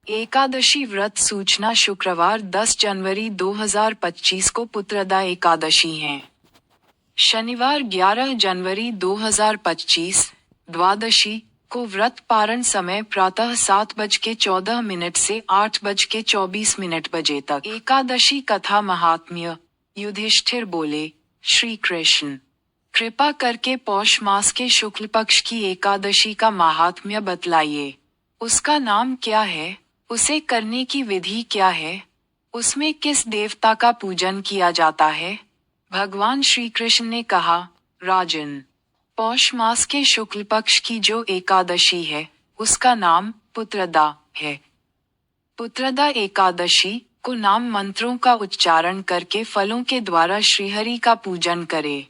एकादशी व्रत सूचना शुक्रवार 10 जनवरी 2025 को पुत्रदा एकादशी है। शनिवार 11 जनवरी 2025 द्वादशी को व्रत पारण समय प्रातः 7:14 से 8:24 बजे तक। एकादशी कथा महात्म्य। युधिष्ठिर बोले, श्री कृष्ण कृपा करके पौष मास के शुक्ल पक्ष की एकादशी का महात्म्य बतलाइए। उसका नाम क्या है, उसे करने की विधि क्या है, उसमें किस देवता का पूजन किया जाता है। भगवान श्री कृष्ण ने कहा, राजन, पौष मास के शुक्ल पक्ष की जो एकादशी है उसका नाम पुत्रदा है। पुत्रदा एकादशी को नाम मंत्रों का उच्चारण करके फलों के द्वारा श्रीहरि का पूजन करे।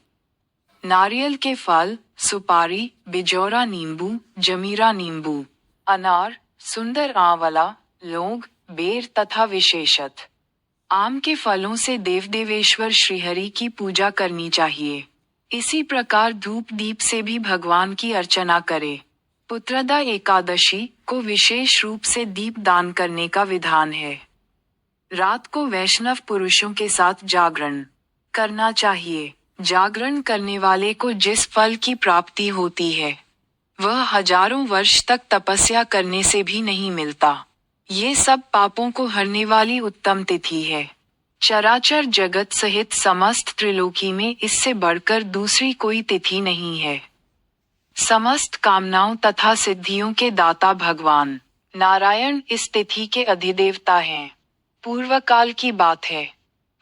नारियल के फल, सुपारी, बिजौरा नींबू, जमीरा नींबू, अनार, सुंदर आंवला, लौंग, बेर तथा विशेषत आम के फलों से देव देवेश्वर श्रीहरि की पूजा करनी चाहिए। इसी प्रकार धूप दीप से भी भगवान की अर्चना करे। पुत्रदा एकादशी को विशेष रूप से दीप दान करने का विधान है। रात को वैष्णव पुरुषों के साथ जागरण करना चाहिए। जागरण करने वाले को जिस फल की प्राप्ति होती है वह हजारों वर्ष तक तपस्या करने से भी नहीं मिलता। ये सब पापों को हरने वाली उत्तम तिथि है। चराचर जगत सहित समस्त त्रिलोकी में इससे बढ़कर दूसरी कोई तिथि नहीं है। समस्त कामनाओं तथा सिद्धियों के दाता भगवान नारायण इस तिथि के अधिदेवता हैं। पूर्व काल की बात है।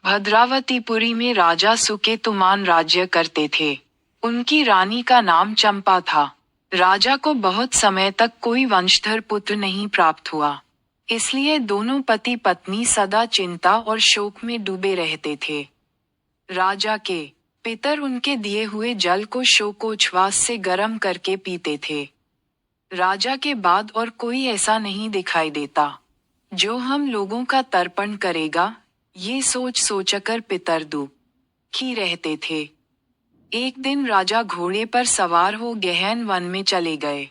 भद्रावतीपुरी में राजा सुकेतुमान राज्य करते थे। उनकी रानी का नाम चंपा था। राजा को बहुत समय तक कोई वंशधर पुत्र नहीं प्राप्त हुआ, इसलिए दोनों पति पत्नी सदा चिंता और शोक में डूबे रहते थे। राजा के पितर उनके दिए हुए जल को शोकोच्छ्वास से गर्म करके पीते थे। राजा के बाद और कोई ऐसा नहीं दिखाई देता जो हम लोगों का तर्पण करेगा, ये सोच सोचकर पितर दुखी रहते थे। एक दिन राजा घोड़े पर सवार हो गहन वन में चले गए।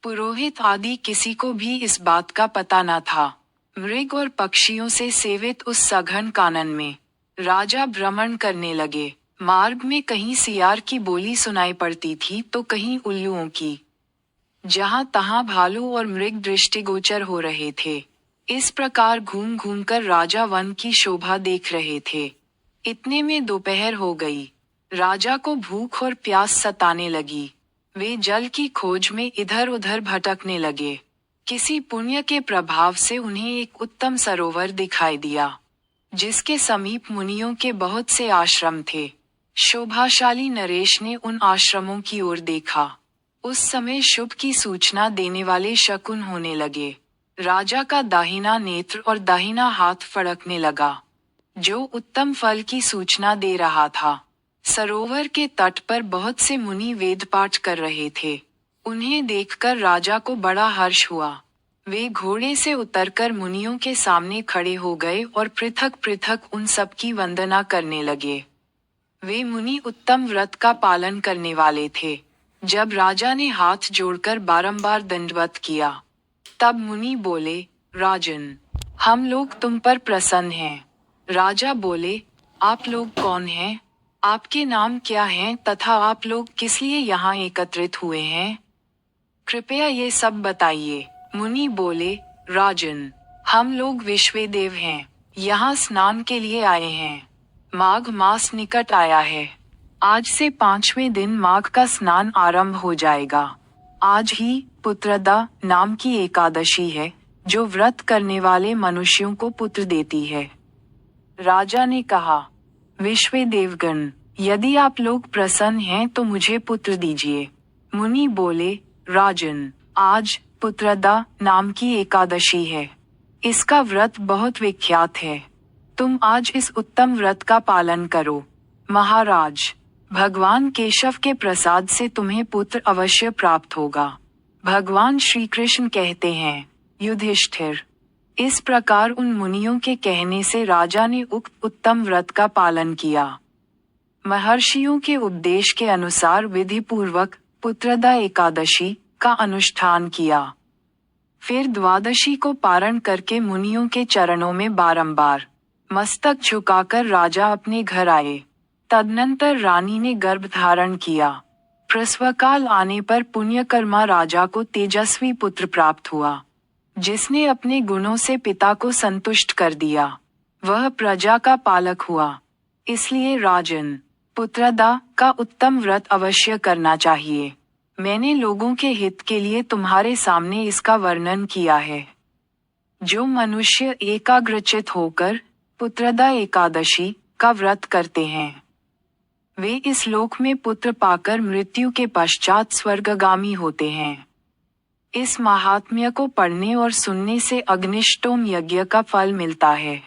पुरोहित आदि किसी को भी इस बात का पता न था। मृग और पक्षियों से सेवित उस सघन कानन में राजा भ्रमण करने लगे। मार्ग में कहीं सियार की बोली सुनाई पड़ती थी तो कहीं उल्लुओं की। जहां तहां भालू और मृग दृष्टिगोचर हो रहे थे। इस प्रकार घूम घूम कर राजा वन की शोभा देख रहे थे। इतने में दोपहर हो गई। राजा को भूख और प्यास सताने लगी। वे जल की खोज में इधर उधर भटकने लगे। किसी पुण्य के प्रभाव से उन्हें एक उत्तम सरोवर दिखाई दिया, जिसके समीप मुनियों के बहुत से आश्रम थे। शोभाशाली नरेश ने उन आश्रमों की ओर देखा। उस समय शुभ की सूचना देने वाले शकुन होने लगे। राजा का दाहिना नेत्र और दाहिना हाथ फड़कने लगा, जो उत्तम फल की सूचना दे रहा था। सरोवर के तट पर बहुत से मुनि वेद पाठ कर रहे थे। उन्हें देखकर राजा को बड़ा हर्ष हुआ। वे घोड़े से उतरकर मुनियों के सामने खड़े हो गए और पृथक पृथक उन सब की वंदना करने लगे। वे मुनि उत्तम व्रत का पालन करने वाले थे। जब राजा ने हाथ जोड़कर बारंबार दंडवत किया, तब मुनि बोले, राजन, हम लोग तुम पर प्रसन्न हैं। राजा बोले, आप लोग कौन हैं? आपके नाम क्या हैं तथा आप लोग किस लिए यहाँ एकत्रित हुए हैं? कृपया ये सब बताइए। मुनि बोले, राजन, हम लोग विश्वेदेव हैं। यहाँ स्नान के लिए आए हैं। माघ मास निकट आया है। आज से 5वें दिन माघ का स्नान आरंभ हो जाएगा। आज ही पुत्रदा नाम की एकादशी है, जो व्रत करने वाले मनुष्यों को पुत्र देती है। राजा ने कहा, विश्वेदेवगण, यदि आप लोग प्रसन्न हैं तो मुझे पुत्र दीजिए। मुनि बोले, राजन, आज पुत्रदा नाम की एकादशी है। इसका व्रत बहुत विख्यात है। तुम आज इस उत्तम व्रत का पालन करो। महाराज, भगवान केशव के प्रसाद से तुम्हें पुत्र अवश्य प्राप्त होगा। भगवान श्री कृष्ण कहते हैं, युधिष्ठिर। इस प्रकार उन मुनियों के कहने से राजा ने उक्त उत्तम व्रत का पालन किया। महर्षियों के उपदेश के अनुसार विधि पूर्वक पुत्रदा एकादशी का अनुष्ठान किया। फिर द्वादशी को पारण करके मुनियों के चरणों में बारंबार मस्तक झुकाकर राजा अपने घर आए। तदनंतर रानी ने गर्भ धारण किया। प्रसवकाल आने पर पुण्यकर्मा राजा को तेजस्वी पुत्र प्राप्त हुआ, जिसने अपने गुणों से पिता को संतुष्ट कर दिया। वह प्रजा का पालक हुआ। इसलिए राजन, पुत्रदा का उत्तम व्रत अवश्य करना चाहिए। मैंने लोगों के हित के लिए तुम्हारे सामने इसका वर्णन किया है। जो मनुष्य एकाग्रचित होकर पुत्रदा एकादशी का व्रत करते हैं, वे इस लोक में पुत्र पाकर मृत्यु के पश्चात स्वर्गगामी होते हैं। इस महात्म्य को पढ़ने और सुनने से अग्निष्टोम यज्ञ का फल मिलता है।